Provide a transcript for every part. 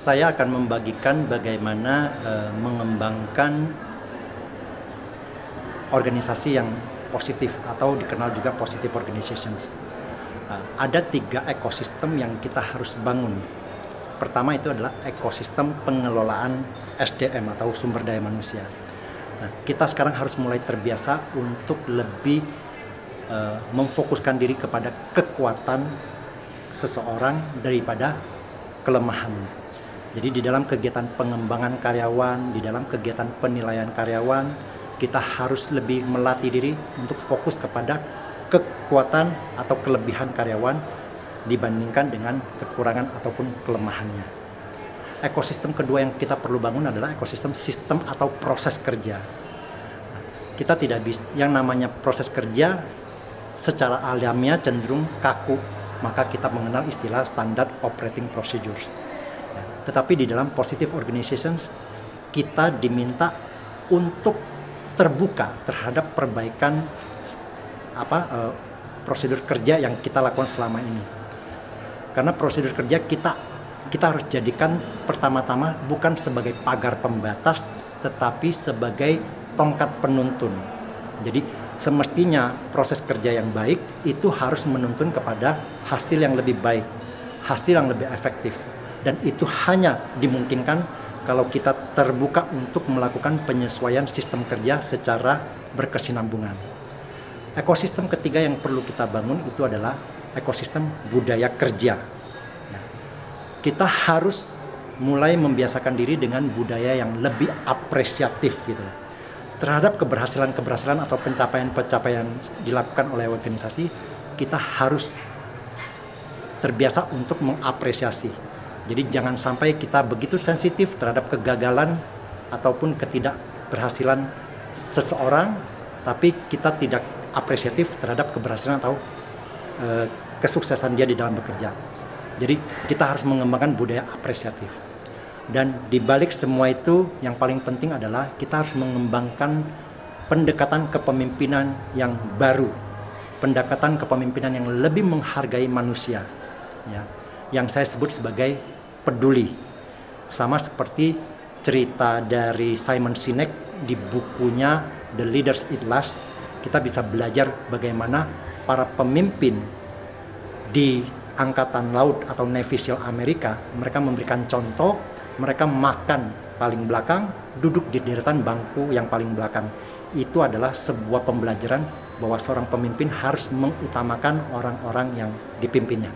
saya akan membagikan bagaimana mengembangkan organisasi yang positif atau dikenal juga positive organizations. Ada 3 ekosistem yang kita harus bangun. Pertama itu adalah ekosistem pengelolaan SDM atau sumber daya manusia. Nah, kita sekarang harus mulai terbiasa untuk lebih memfokuskan diri kepada kekuatan seseorang daripada kelemahannya. Jadi di dalam kegiatan pengembangan karyawan, di dalam kegiatan penilaian karyawan, kita harus lebih melatih diri untuk fokus kepada kekuatan atau kelebihan karyawan dibandingkan dengan kekurangan ataupun kelemahannya. Ekosistem kedua yang kita perlu bangun adalah ekosistem sistem atau proses kerja. Kita tidak bisa, yang namanya proses kerja secara alamiah cenderung kaku, maka kita mengenal istilah standard operating procedures. Tetapi di dalam positive organizations kita diminta untuk terbuka terhadap perbaikan prosedur kerja yang kita lakukan selama ini. Karena prosedur kerja kita harus jadikan pertama-tama bukan sebagai pagar pembatas, tetapi sebagai tongkat penuntun. Jadi semestinya proses kerja yang baik itu harus menuntun kepada hasil yang lebih baik, hasil yang lebih efektif. Dan itu hanya dimungkinkan kalau kita terbuka untuk melakukan penyesuaian sistem kerja secara berkesinambungan. Ekosistem ketiga yang perlu kita bangun itu adalah ekosistem budaya kerja. Kita harus mulai membiasakan diri dengan budaya yang lebih apresiatif gitu, terhadap keberhasilan-keberhasilan atau pencapaian-pencapaian dilakukan oleh organisasi. Kita harus terbiasa untuk mengapresiasi. Jadi jangan sampai kita begitu sensitif terhadap kegagalan ataupun ketidakberhasilan seseorang, tapi kita tidak apresiatif terhadap keberhasilan atau kesuksesan dia di dalam bekerja. Jadi kita harus mengembangkan budaya apresiatif. Dan di balik semua itu yang paling penting adalah kita harus mengembangkan pendekatan kepemimpinan yang baru, pendekatan kepemimpinan yang lebih menghargai manusia, ya, yang saya sebut sebagai peduli. Sama seperti cerita dari Simon Sinek di bukunya The Leaders Eat Last, kita bisa belajar bagaimana para pemimpin di Angkatan Laut atau Navy SEAL Amerika, mereka memberikan contoh, mereka makan paling belakang, duduk di deretan bangku yang paling belakang. Itu adalah sebuah pembelajaran bahwa seorang pemimpin harus mengutamakan orang-orang yang dipimpinnya.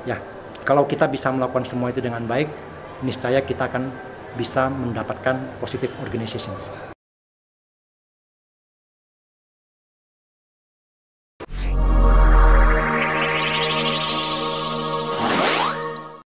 Ya, kalau kita bisa melakukan semua itu dengan baik, niscaya kita akan bisa mendapatkan positive organizations.